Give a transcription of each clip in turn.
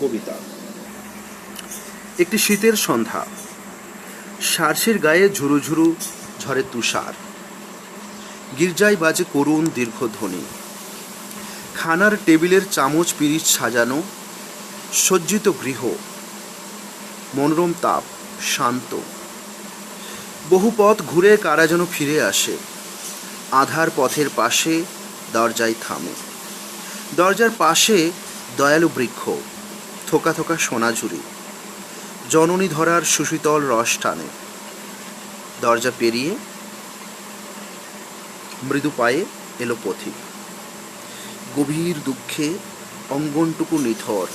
কবিতা। একটি শীতের সন্ধ্যা, সার্সের গায়ে ঝুরু ঝুরু ঝরে তুষার, গির্জায় বাজে করুণ দীর্ঘধ্বনি, খানার টেবিলের চামচ পিরিচ সাজানো, সজ্জিত গৃহ, মনোরম তাপ, শান্ত। বহু পথ ঘুরে কারা যেন ফিরে আসে, আধার পথের পাশে দরজায় থামে। দরজার পাশে দয়ালু বৃক্ষ, থোকা থোকা সোনাঝুরি, জননী ধরার সুশীতল রস টানে। দরজা পেরিয়ে মৃদু পায়ে এলো পথিক, গভীর দুঃখে অঙ্গনটুকু নিথর।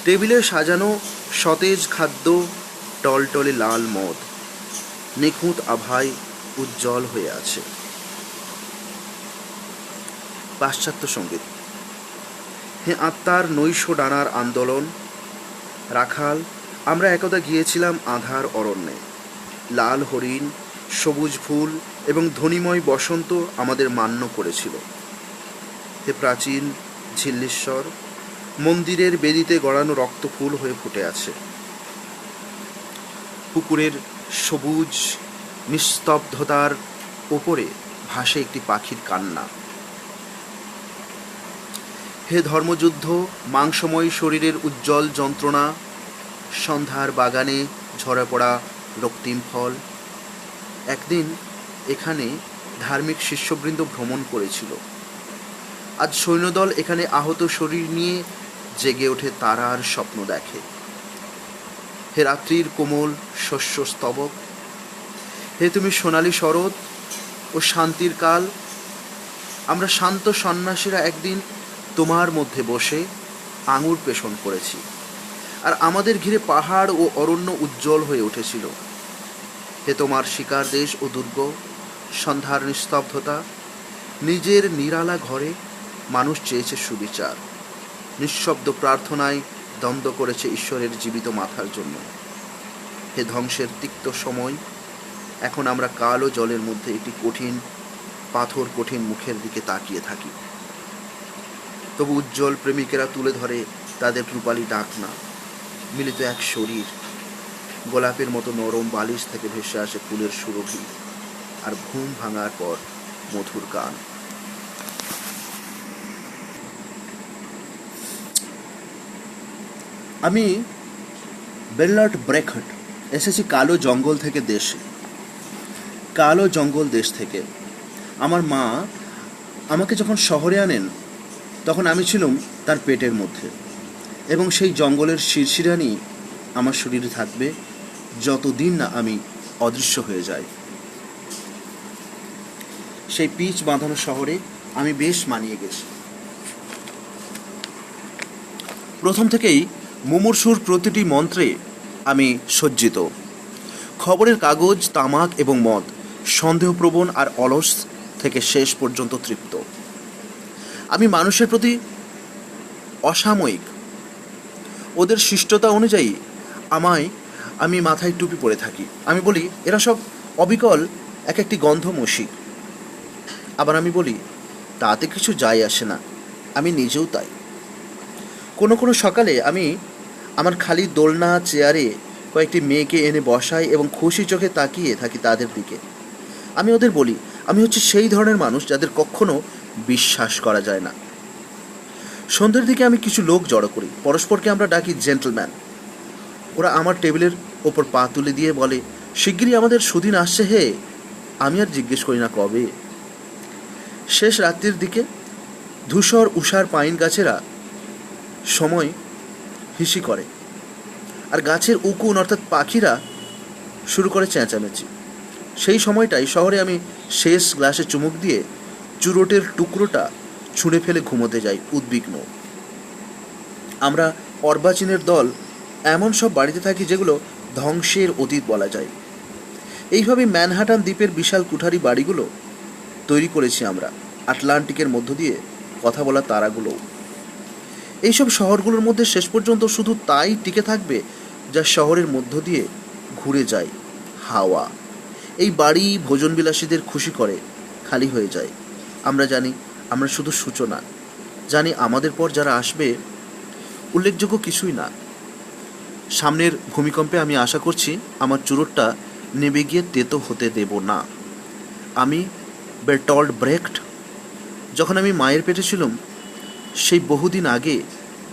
টেবিলে সাজানো সতেজ খাদ্য, টলটলে লাল মদ, নিখুঁত আভায় উজ্জ্বল হয়ে আছে। পাশ্চাত্য সঙ্গীত। হে আত্মার নৈশ ডানার আন্দোলন, রাখাল আমরা একদা গিয়েছিলাম আধার অরণ্যে। লাল হরিণ, সবুজ ফুল এবং ধ্বনিময় বসন্ত আমাদের মান্য করেছিল। হে প্রাচীন ঝিল্লীশ্বর, মন্দিরের বেদিতে গড়ানো রক্ত ফুল হয়ে ফুটে আছে। পুকুরের সবুজ নিস্তব্ধতার ওপরে ভাসে একটি পাখির কান্না। হে ধর্মযুদ্ধ, মাংসময় শরীরের উজ্জ্বল যন্ত্রণা, সন্ধ্যার বাগানে ঝরে পড়া রক্তিম ফল। একদিন এখানে ধার্মিক শিষ্যবৃন্দ ভ্রমণ করেছিল। আজ সৈন্যদল এখানে আহত শরীর নিয়ে জেগে ওঠে, তারার স্বপ্ন দেখে। হে রাত্রির কোমল শস্য স্তবক, হে তুমি সোনালী শরৎ ও শান্তির কাল, আমরা শান্ত সন্ন্যাসীরা একদিন তোমার মধ্যে বসে আঙুর পেষণ করেছি, আর আমাদের ঘিরে পাহাড় ও অরণ্য উজ্জ্বল হয়ে উঠেছিল। হে তোমার শিকার দেশ ও দুর্গ, সন্ধ্যার নিস্তব্ধতা, নিজের নিরালা ঘরে মানুষ চেয়েছে সুবিচার, নিঃশব্দ প্রার্থনায় দ্বন্দ্ব করেছে ঈশ্বরের জীবিত মাথার জন্য। হে ধ্বংসের তিক্ত সময়, এখন আমরা কালো জলের মধ্যে একটি কঠিন পাথর কঠিন মুখের দিকে তাকিয়ে থাকি। তবু উজ্জ্বল প্রেমিকেরা তুলে ধরে তাদের রূপালী ডাকনা, মিলিত এক শরীর। গোলাপের মতো নরম বালিশ থেকে ভেসে আসে ফুলের সুরভি, আর ঘুম ভাঙার পর মধুর গান। আমি বেরটল্ড ব্রেখট, এসেছি কালো জঙ্গল থেকে দেশে, কালো জঙ্গল দেশ থেকে। আমার মা আমাকে যখন শহরে আনেন তখন আমি ছিলাম তার পেটের মধ্যে, এবং সেই জঙ্গলের শিরশিরানি আমার শরীরে থাকবে যতদিন না আমি অদৃশ্য হয়ে যাই। সেই পিচ বাঁধানো শহরে আমি বেশ মানিয়ে গেছি। প্রথম থেকেই মুমূর্ষুর প্রতিটি মন্ত্রে আমি সজ্জিত। খবরের কাগজ, তামাক এবং মদ, সন্দেহপ্রবণ আর অলস থেকে শেষ পর্যন্ত তৃপ্ত। আমি মানুষের প্রতি অসাময়িক। ওদের শিষ্টতা অনুযায়ী আমি মাথায় টুপি পরে থাকি। আমি বলি এরা সব অবিকল এক একটি গন্ধমসি। আবার আমি বলি তাতে কিছু যায় আসে না, আমি নিজেও তাই। কোনো কোনো সকালে আমি আমার খালি দোলনা চেয়ারে কয়েকটি মেয়েকে এনে বসাই এবং খুশি চোখে তাকিয়ে থাকি তাদের দিকে। আমি ওদের বলি আমি হচ্ছে সেই ধরনের মানুষ যাদের কখনো বিশ্বাস করা যায় না। সন্ধ্যের দিকে আমি কিছু লোক জড়ো করি, পরস্পরকে আমরা ডাকি জেন্টলম্যান। ওরা আমার টেবিলের ওপর পা তুলে দিয়ে বলে, শিগগিরই আমাদের সুদিন আসছে হে। আমি আর জিজ্ঞেস করি না কবে। শেষ রাত্রির দিকে ধূসর উষার পাইন গাছেরা সময় হিসি করে, আর গাছের উকুন অর্থাৎ পাখিরা শুরু করে চেঁচামেচি। সেই সময়টাই শহরে আমি শেষ গ্লাসে চুমুক দিয়ে চুরোটের টুকরোটা ছুঁড়ে ফেলে ঘুমোতে যাই উদ্বিগ্ন। আমরা অর্বাচীনের দল এমন সব বাড়িতে থাকি যেগুলো ধ্বংসের অতীত বলা যায়। এইভাবে ম্যানহাটান দ্বীপের বিশাল কুঠারি বাড়িগুলো তৈরি করেছি আমরা, আটলান্টিকের মধ্য দিয়ে কথা বলা তারাগুলোও। এইসব শহরগুলোর মধ্যে শেষ পর্যন্ত শুধু তাই টিকে থাকবে যা শহরের মধ্য দিয়ে ঘুরে যায়, হাওয়া। এই বাড়ি ভোজনবিলাসীদের খুশি করে, খালি হয়ে যায়। আমরা জানি আমরা শুধু সূচনা, জানি আমাদের পর যারা আসবে উল্লেখযোগ্য কিছুই না। সামনের ভূমিকম্পে আমি আশা করছি আমার চুরোটটা নেমে গিয়ে তেতো হতে দেব না। আমি বেরটল্ড ব্রেখট। যখন আমি মায়ের পেটে ছিলাম, সেই বহুদিন আগে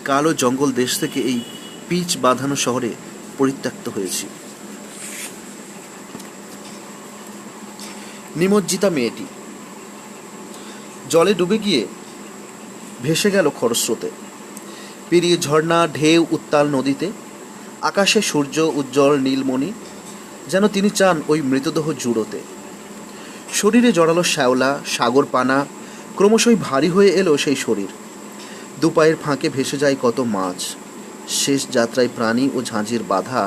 কালো জঙ্গল দেশ থেকে এই পিচ বাঁধানো শহরে পরিত্যক্ত হয়েছি। নিমজ্জিতা মেয়েটি জলে ডুবে গিয়ে ভেসে গেল খরস্রোতে, পেরিয়ে ঝর্ণা, ঢেউ, উত্তাল নদীতে। আকাশে সূর্য উজ্জ্বল নীলমণি, যেন তিনি চান ওই মৃতদেহ জুড়োতে। শরীরে জড়ালো শ্যাওলা, সাগর পানা, ক্রমশই ভারী হয়ে এলো সেই শরীর। দুপায়ের ফাঁকে ভেসে যায় কত মাছ। শেষ যাত্রায় প্রাণী ও ঝাঁঝির বাধা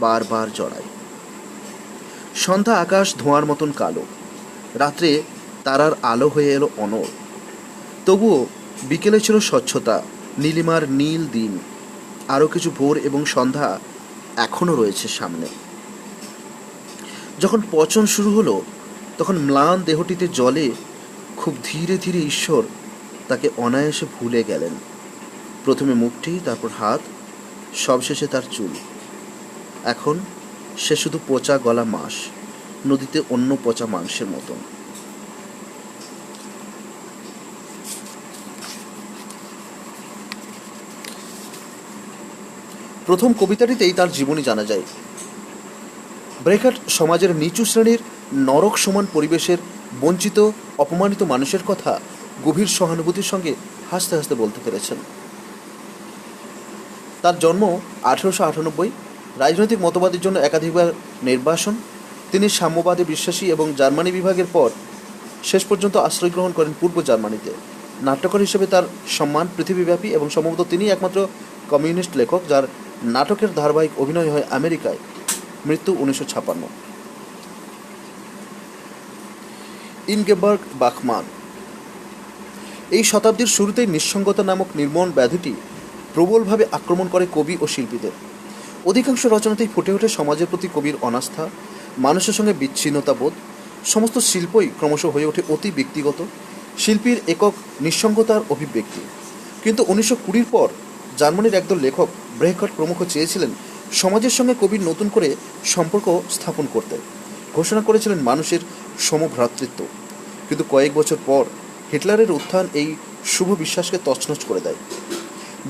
বারবার জড়ায়। সন্ধ্যা আকাশ ধোঁয়ার মতন কালো, রাত্রে তারার আলো হয়ে এলো অনর। তবুও বিকেলে ছিল স্বচ্ছতা, নীলিমার নীল দিন। আরও কিছু ভোর এবং সন্ধ্যা এখনও রয়েছে সামনে। যখন পচন শুরু হলো, তখন ম্লান দেহটিতে জলে খুব ধীরে ধীরে ঈশ্বর তাকে অনায়াসে ভুলে গেলেন। প্রথমে মুখটি, তারপর হাত, সবশেষে তার চুল। এখন সে শুধু পচা গলা মাস, নদীতে অন্য পচা মাংসের মতন। প্রথম কবিতাটিতেই তার জীবনী জানা যায়। ব্রেখট সমাজের নিচু শ্রেণীর নরক সমান পরিবেশের বঞ্চিত, অপমানিত মানুষের কথা গভীর সহানুভূতির সঙ্গে হাসতে হাসতে বলতে পেরেছেন। তার জন্ম 1898, রাজনৈতিক মতবাদের জন্য একাধিকবার নির্বাসন। তিনি সাম্যবাদে বিশ্বাসী এবং জার্মানি বিভাগের পর শেষ পর্যন্ত আশ্রয় গ্রহণ করেন পূর্ব জার্মানিতে। নাট্যকার হিসেবে তার সম্মান পৃথিবীব্যাপী এবং সম্ভবত তিনি একমাত্র কমিউনিস্ট লেখক যার নাটকের ধারাবাহিক অভিনয় হয় আমেরিকায়। মৃত্যু 1956। ইনগেবার্গ বাখমান। এই শতাব্দীর শুরুতেই নিঃসঙ্গতা নামক নির্মম ব্যাধিটি প্রবলভাবে আক্রমণ করে কবি ও শিল্পীদের। অধিকাংশ রচনাতেই ফুটে ওঠে সমাজের প্রতি কবির অনাস্থা, মানুষের সঙ্গে বিচ্ছিন্নতা বোধ। সমস্ত শিল্পই ক্রমশ হয়ে ওঠে অতি ব্যক্তিগত, শিল্পীর একক নিঃসঙ্গতার অভিব্যক্তি। কিন্তু 1920 পর জার্মানির একদল লেখক, ব্রেখট প্রমুখ, চেয়েছিলেন সমাজের সঙ্গে কবির নতুন করে সম্পর্ক স্থাপন করতে। ঘোষণা করেছিলেন মানুষের সমভ্রাতৃত্ব। কিন্তু কয়েক বছর পর হিটলারের উত্থান এই শুভ বিশ্বাসকে তছনছ করে দেয়।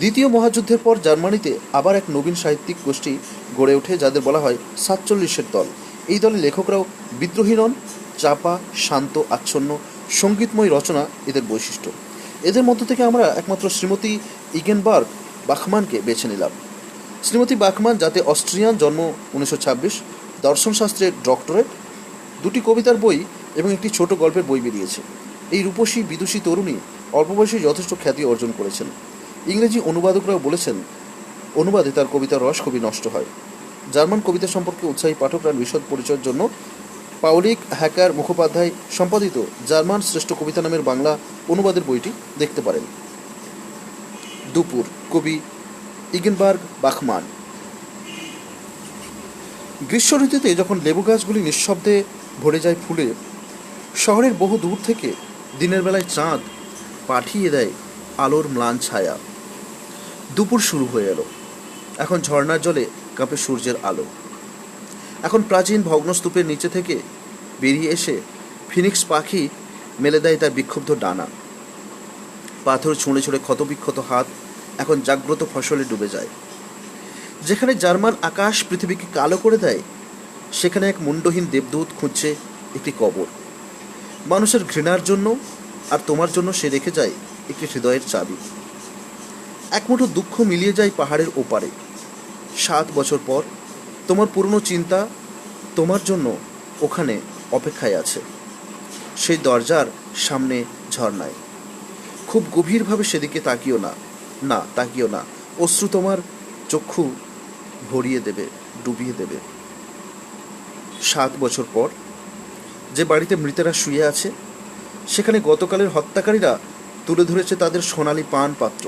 দ্বিতীয় মহাযুদ্ধের পর জার্মানিতে আবার এক নবীন সাহিত্যিক গোষ্ঠী গড়ে ওঠে, যাদের বলা হয় 47-এর দল। এই দলের লেখকরাও বিদ্রোহী নন, চাপা, শান্ত, আচ্ছন্ন, সঙ্গীতময় রচনা এদের বৈশিষ্ট্য। এদের মধ্য থেকে আমরা একমাত্র শ্রীমতী ইগেনবার্গ বাখমানকে বেছে নিলাম। শ্রীমতী বাখমান, যাতে অস্ট্রিয়ান, জন্ম 1926, দর্শনশাস্ত্রের ডক্টরেট, 2টি কবিতার বই এবং একটি ছোট গল্পের বই বেরিয়েছে। এই রূপসী বিদুষী তরুণী অল্প বয়সে যথেষ্ট খ্যাতি অর্জন করেছেন। ইংরেজি অনুবাদকরাও বলেছেন অনুবাদে তার কবিতার রস খুবই নষ্ট হয়। জার্মান কবিতা সম্পর্কে উৎসাহী পাঠকরা বিশদ পরিচয়ের জন্য পাউলিক হ্যাকার মুখোপাধ্যায় সম্পাদিত জার্মান শ্রেষ্ঠ কবিতা নামের বাংলা অনুবাদের বইটি দেখতে পারেন। দুপুর, কবি ইগেনবার্গ বাখমান। গ্রীষ্ম ঋতুতে যখন লেবু গাছগুলি নিঃশব্দে ভরে যায় ফুলে, শহরের বহু দূর থেকে দিনের বেলায় চাঁদ পাঠিয়ে দেয় আলোর ম্লান ছায়া। দুপুর শুরু হয়ে এলো। এখন ঝর্ণার জলে কাঁপে সূর্যের আলো। এখন প্রাচীন ভগ্নস্তূপের নিচে থেকে বেরিয়ে এসে ফিনিক্স পাখি মেলে দেয় তার বিক্ষুব্ধ ডানা। পাথর ছুঁড়ে ছুঁড়ে ক্ষতবিক্ষত হাত এখন জাগ্রত ফসলে ডুবে যায়। যেখানে জার্মান আকাশ পৃথিবীকে কালো করে দেয়, সেখানে এক মুন্ডহীন দেবদূত খুঁজছে একটি কবর। মানুষের ঘৃণার জন্য আর তোমার জন্য সে রেখে যায় একটি হৃদয়ের চাবি। এক মুঠো দুঃখ মিলিয়ে যায় পাহাড়ের ওপারে। 7 বছর পর তোমার পুরনো চিন্তা তোমার জন্য ওখানে অপেক্ষায় আছে, সেই দরজার সামনে ঝর্ণায়। খুব গভীরভাবে সেদিকে তাকিও না, না তাকিও না, অশ্রু তোমার চক্ষু ভরিয়ে দেবে, ডুবিয়ে দেবে। 7 বছর পর যে বাড়িতে মৃতেরা শুয়ে আছে, সেখানে গতকালের হত্যাকারীরা তুলে ধরেছে তাদের সোনালি পান পাত্র।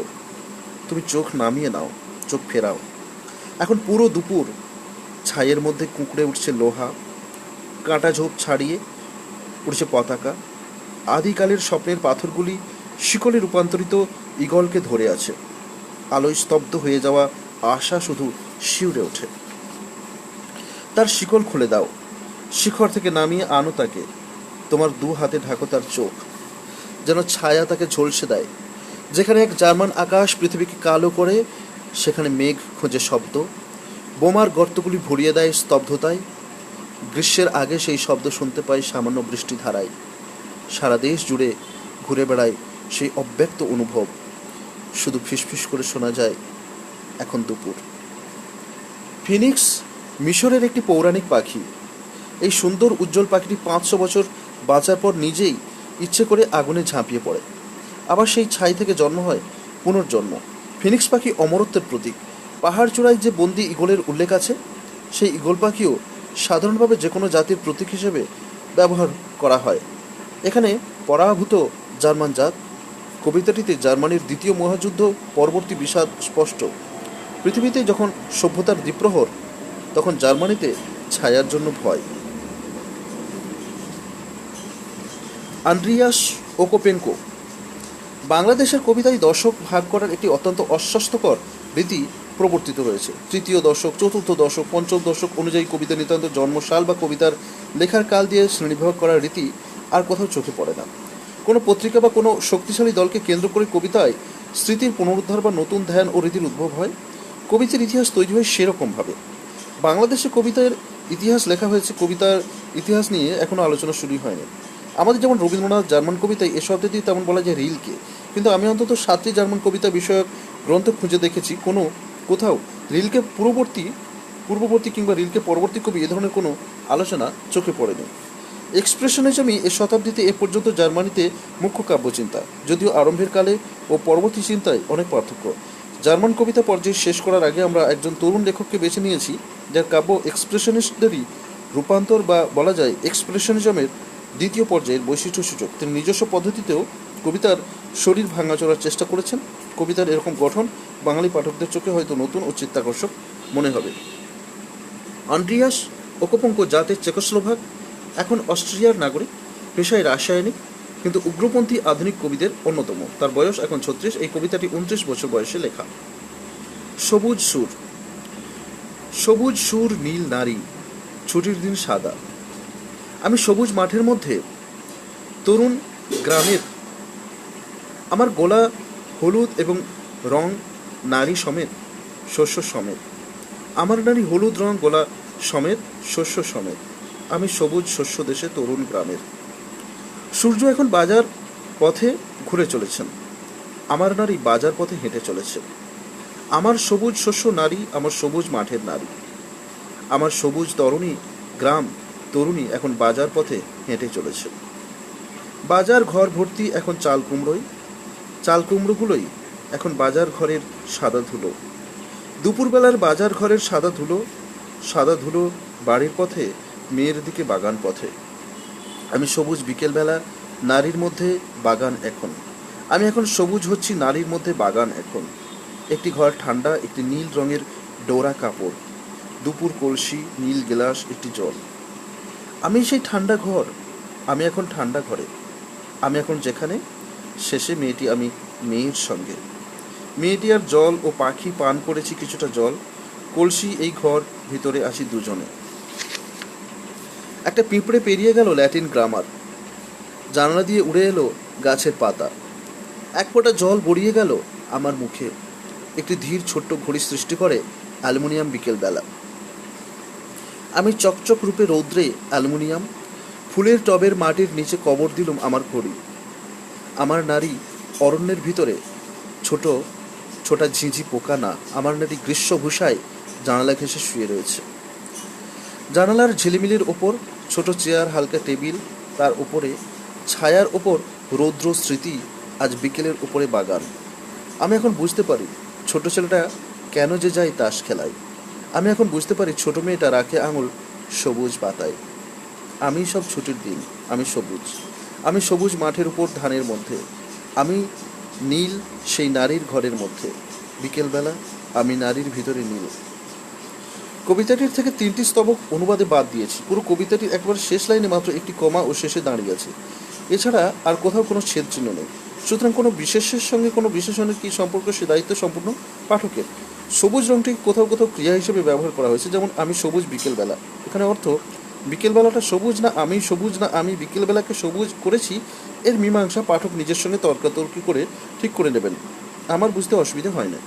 তুমি চোখ নামিয়ে নাও, চোখ ফেরাও। এখন পুরো দুপুর ছাইয়ের মধ্যে কুঁকড়ে উঠছে লোহা, কাঁটা ঝোপ ছাড়িয়ে উঠছে পতাকা। আদিকালের স্বপ্নের পাথরগুলি শিকলে রূপান্তরিত ঈগলকে ধরে আছে। আলোয় স্তব্ধ হয়ে যাওয়া আশা শুধু শিউরে ওঠে। তার শিকল খুলে দাও, শিখর থেকে নামিয়ে আনো তাকে, তোমার দু হাতে ঢাকো তার চোখ, যেন ছায়া তাকে ঝলসে দেয়। যেখানে এক জার্মান আকাশ পৃথিবীকে কালো করে, সেখানে মেঘ খোঁজে শব্দ, বোমার গর্তগুলি ভরিয়ে দেয় স্তব্ধতায়। গ্রীষ্মের আগে সেই শব্দ শুনতে পাই সামান্য বৃষ্টিধারায়। সারা দেশ জুড়ে ঘুরে বেড়ায় সেই অব্যক্ত অনুভব, শুধু ফিসফিস করে শোনা যায় এখন দুপুর। ফিনিক্স মিশরের একটি পৌরাণিক পাখি। এই সুন্দর উজ্জ্বল পাখিটি 500 বছর বাঁচার পর নিজেই ইচ্ছে করে আগুনে ঝাঁপিয়ে পড়ে, আবার সেই ছাই থেকে জন্ম হয় পুনর্জন্ম। ফিনিক্স পাখি অমরত্বের প্রতীক। পাহাড় চূড়ায় যে বন্দি ঈগলের উল্লেখ আছে, সেই ঈগল পাখিও সাধারণভাবে যে কোনো জাতির প্রতীক হিসেবে ব্যবহার করা হয়। এখানে পরাভূত জার্মান জাত। কবিতাটিতে জার্মানির দ্বিতীয় মহাযুদ্ধ পরবর্তী বিষাদ স্পষ্ট। পৃথিবীতে যখন সভ্যতার দ্বীপ্রহর, তখন জার্মানিতে ছায়ার জন্য ভয়। আন্দ্রিয়াস ওকোপেনকো। বাংলাদেশের কবিতায় দশক ভাগ করার একটি অত্যন্ত অস্বাস্থ্যকর রীতি প্রবর্তিত হয়েছে। তৃতীয় দশক, চতুর্থ দশক, পঞ্চম দশক অনুযায়ী কবিতা নিতান্ত জন্মসাল বা কবিতার লেখার কাল দিয়ে শ্রেণীবিভাগ করার রীতি আর কোথাও চোখে পড়ে না। কোনো পত্রিকা বা কোনো শক্তিশালী দলকে কেন্দ্র করে কবিতায় স্মৃতির পুনরুদ্ধার বা নতুন ধ্যান ও রীতির উদ্ভব হয়। কবিতার ইতিহাস তৈরি হয় সেরকমভাবে। বাংলাদেশে কবিতার ইতিহাস লেখা হয়েছে, কবিতার ইতিহাস নিয়ে এখনও আলোচনা শুরু হয়নি। আমাদের যেমন রবীন্দ্রনাথ জার্মান কবিতায় এ শব্দটি তেমন বলা যায় রিলকে, কিন্তু আমি অন্তত 7টি জার্মান কবিতা বিষয়ক গ্রন্থ খুঁজে দেখেছি, কোথাও রিলকে পূর্ববর্তী কিংবা রিলকে পরবর্তী কবি এ ধরনের কোনো আলোচনা চোখে পড়েনি। এক্সপ্রেশনিজমই এ শতাব্দীতে এ পর্যন্ত জার্মানিতে মুখ্য কাব্যচিন্তা, যদিও আরম্ভের কালে ও পরবর্তী চিন্তায় অনেক পার্থক্য। জার্মান কবিতা পর্যায়ে শেষ করার আগে আমরা একজন তরুণ লেখককে বেছে নিয়েছি, যার কাব্য এক্সপ্রেশনিস্টদেরই রূপান্তর বা বলা যায় এক্সপ্রেশনিজমের দ্বিতীয় পর্যায়ের বৈশিষ্ট্যসূচক। তিনি নিজস্ব পদ্ধতিতেও কবিতার শরীর ভাঙাচোরার চেষ্টা করেছেন। কবিতার এরকম গঠন বাঙালি পাঠকদের চোখে হয়তো নতুন ও চিত্তাকর্ষক মনে হবে। আন্দ্রিয়াস ওকোপেনকো জাতের চেকোস্লোভাক, এখন অস্ট্রিয়ার নাগরিক, পেশায় রাসায়নিক, কিন্তু উগ্রপন্থী আধুনিক কবিদের অন্যতম। তার বয়স এখন 36। এই কবিতাটি 29 বছর বয়সে লেখা। সবুজ সুর। সবুজ সুর, নীল নারী, ছুটির দিন সাদা। আমি সবুজ মাঠের মধ্যে, তরুণ গ্রামের, আমার গোলা হলুদ এবং রং নারী সমেত, শস্য সমেত। আমার নারী হলুদ রং গোলা সমেত, শস্য সমেত। আমি সবুজ শস্য দেশে, তরুণ গ্রামের। সূর্য এখন বাজার পথে ঘুরে চলেছেন, আমার নারী বাজার পথে হেঁটে চলেছে। আমার সবুজ শস্য নারী, আমার সবুজ মাঠের নারী। আমার সবুজ তরুণী গ্রাম তরুণী এখন বাজার পথে হেঁটে চলেছে। বাজার ঘর ভর্তি এখন চাল কুমড়োই, চাল কুমড়োগুলোই এখন বাজার ঘরের সাদা ধুলো। দুপুরবেলার বাজার ঘরের সাদা ধুলো, সাদা ধুলো বাড়ির পথে, মেয়ের দিকে বাগান পথে। আমি সবুজ বিকেলবেলা, নারীর মধ্যে বাগান এখন। আমি এখন সবুজ হচ্ছি, নারীর মধ্যে বাগান এখন। একটি ঘর ঠান্ডা, একটি নীল রঙের ডোরা কাপড়, দুপুর কলসি, নীল গ্লাস, একটি জল। আমি সেই ঠান্ডা ঘর, আমি এখন ঠান্ডা ঘরে। আমি এখন যেখানে, শেষে মেয়েটি, আমি মেয়ের সঙ্গে। মেয়েটি আর জল ও পাখি পান করেছি কিছুটা জল, কলসি, এই ঘর, ভিতরে আছি দুজনে। একটা পিঁপড়ে পেরিয়ে গেল ল্যাটিন গ্রামার, জানালা দিয়ে উড়ে এলো গাছের পাতা। এক ফোঁটা জল গড়িয়ে গেল আমার মুখে। একটি ধীর ছোট্ট ঘড়ি সৃষ্টি করে অ্যালুমিনিয়াম বিকেলবেলা। আমি চকচক রূপে রৌদ্রে অ্যালুমিনিয়াম, ফুলের টবের মাটির নিচে কবর দিলুম আমার ঘড়ি। আমার নারী অরণ্যের ভিতরে, ছোটা ঝিঁঝি পোকা না। আমার নারী গ্রীষ্মভূষায় জানালা ঘেঁষে শুয়ে রয়েছে। জানালার ঝিলিমিলির ওপর ছোট চেয়ার, হালকা টেবিল, তার উপরে ছায়ার ওপর রৌদ্র স্মৃতি, আজ বিকেলের উপরে বাগান। আমি এখন বুঝতে পারি ছোট ছেলেটা কেন যে যায় তাস খেলায়। আমি এখন বুঝতে পারি ছোট মেয়েটা রাখে আঙুল সবুজ পাতায়। আমি সব ছুটির দিন, আমি সবুজ। আমি সবুজ মাঠের উপর, ধানের মধ্যে। আমি নীল সেই নারীর ঘরের মধ্যে। বিকেলবেলা আমি নারীর ভিতরে নীল। কবিতাটির থেকে 3টি স্তবক অনুবাদে বাদ দিয়েছি। পুরো কবিতাটির একবারে শেষ লাইনে মাত্র একটি কমা ও শেষে দাঁড়িয়ে আছে। এছাড়া আর কোথাও কোনো ছেদ চিহ্ন নেই। সুতরাং কোনো বিশেষের সঙ্গে কোনো বিশেষণের কী সম্পর্ক, সে দায়িত্ব সম্পূর্ণ পাঠকের। সবুজ রঙটি কোথাও কোথাও ক্রিয়া হিসেবে ব্যবহার করা হয়েছে, যেমন আমি সবুজ বিকেলবেলা। এখানে অর্থ বিকেলবেলাটা সবুজ না আমি বিকেলবেলাকে সবুজ করেছি, এর মীমাংসা পাঠক নিজের সঙ্গে তর্কাতর্কি করে ঠিক করে নেবেন। আমার বুঝতে অসুবিধা হয় না।